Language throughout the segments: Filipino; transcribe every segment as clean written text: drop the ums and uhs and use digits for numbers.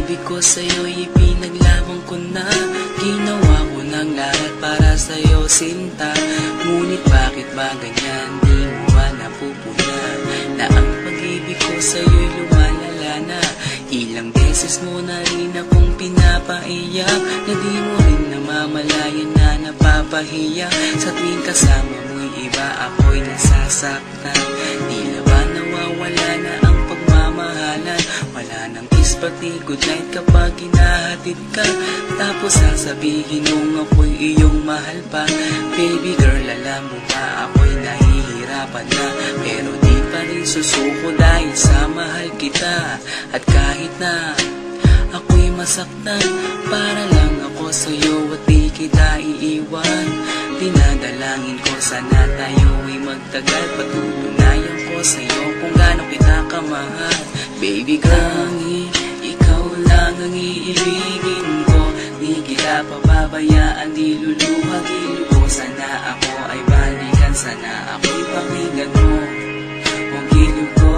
pag-ibig ko sa'yo'y ipinaglaban ko na. Ginawa ko ng lahat para sa'yo, sinta. Ngunit bakit ba ganyan, di mo ba napupuna na ang pag-ibig ko sa'yo'y lumalala na? Ilang beses mo na rin akong pinapaiyak, na di mo rin namamalayan na napapahiya. Sa tuwing kasama mo'y iba, ako'y nasasaktan. Tila ba nawawala na ang pagmamahalan? Wala nang kiss pati goodnight kapag hinahatid ka. Tapos sasabihin mong ako'y iyong mahal pa. Baby girl, alam mo ba ako'y nahihirapan na, pero di pa rin susuko dahil sa mahal kita. At kahit na ako'y masaktan, para lang ako sa'yo at di kita iiwan. Dinadalangin ko sana tayo'y magtagal, patutunayan ko sa'yo kung gaano kita kamahal. Baby girl, ikaw lang ang iibigin ko. Di kita pababayaan, di luluhagin ko. Sana ako ay balikan, sana ako'y pakinggan mo ang giliw ko.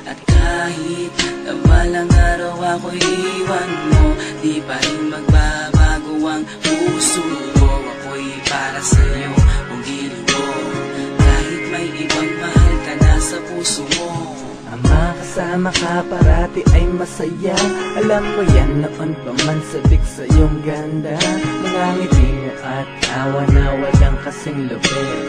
At kahit na balang araw ako'y iwan mo, di pa rin magbabago ang puso ko. Ako'y para sa'yo ang giliw ko, kahit may ibang mahal ka na sa puso mo. Ang makasama ka parati ay masaya. Alam ko yan noon pa man sabik sa iyong ganda. Mga ngiti mo at tawa na walang kasing lupit.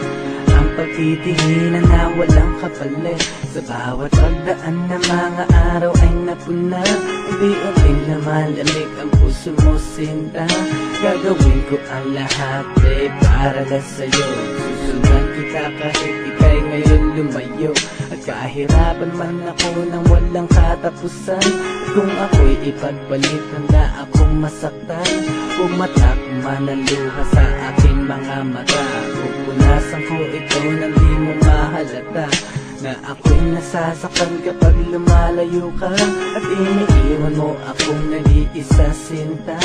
Ang pagtitinginan na walang kapalit. Sa bawat pagdaan na mga araw ay napuna. Unti-unting na malamig ang puso mo, sinta. Gagawin ko ang lahat para lang sa'yo. Susundan kita kahit ika'y ngayon lumayo. At kahirapan man ako ng walang katapusan. At kung ako'y ipagbalik, handa akong masaktan. Pumatak man ang luha sa aking mga mata. Pupunasan ko ito nang di mo mahalata na ako'y nasasaktan kapag lumalayo ka. At iniiwan mo akong nag-iisa, sinta.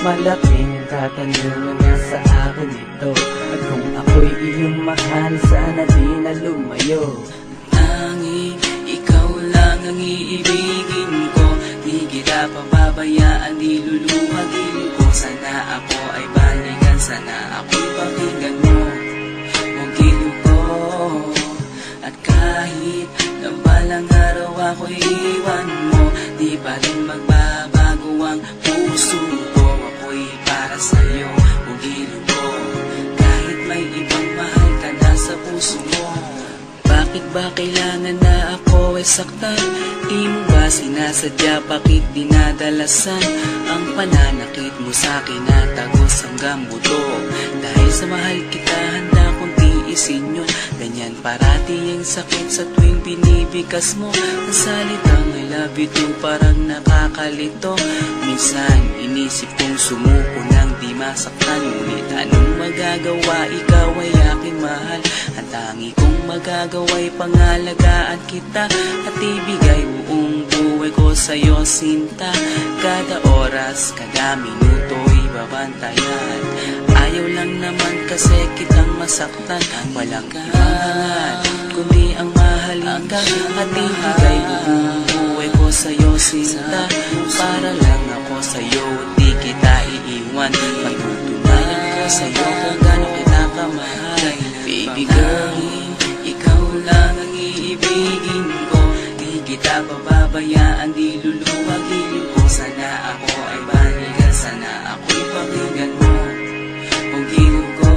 Malaking katanungan nga sa akin ito. At kung ako'y iyong mahal, sana di na lumayo. Tanging ikaw lang ang iibigin ko. Di kita pababayaan, di luluhagin ko. Sana ako ay balikan, sana ako'y pakinggan mo ang giliw ko. At kahit na balang araw ako'y iwan mo, di pa rin magbabago ang puso ko. Ako'y para sa'yo ang giliw ko, kahit may ibang mahal ka na sa puso mo. Bakit ba kailangan na ako ay saktan? Di mo ba sinasadya, bakit dinadalasan ang pananakit mo sa'kin na tagos hanggang buto? Dahil sa mahal kita, handa kong tiisin yun. Ganyan parati ang sakit sa tuwing binibigas mo. Ang salitang I love you too parang nakakalito. Minsan inisip kong sumuko nang di masaktan. Ngunit anong magagawa, ikaw ay aking mahal. Ang tangi kong magagawa'y pangalagaan kita at ibigay buong buhay ko sa'yo, sinta. Kada oras, kada minuto'y babantayan. Ayaw lang naman kasi kitang masaktan. Walang kahangat, kundi ang mahalin ka at ibigay buong buhay ko sa'yo, sinta. Para lang ako sa'yo at di kita iiwan. Pagtutunayan ko sa'yo kung gaano kita kamahal. Baby girl, ikaw lang ang iibigin ko. Di kita pababayaan, di luluwagin ko. Sana ako ay balikan, sana ako'y pakinggan mo ang giliw ko.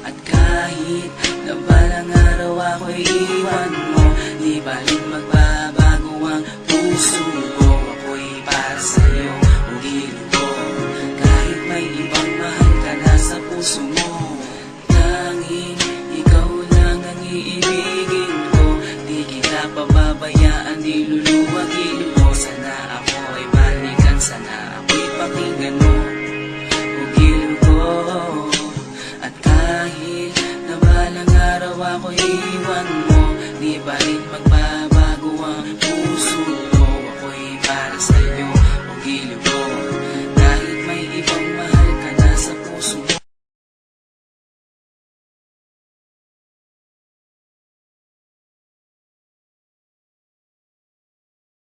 At kahit na balang araw ako'y iwan mo, di pa rin magbabago ang puso ko. Ako'y para sa'yo ang giliw ko, kahit may ibang mahal ka na sa puso mo. Tanging ikaw lang ang iibigin ko. Di kita pababayaan, di luluwagin ko. Sana ako ay balikan, sana ako'y pakinggan mo ang giliw ko. At kahit na balang araw ako'y iwan mo, di pa rin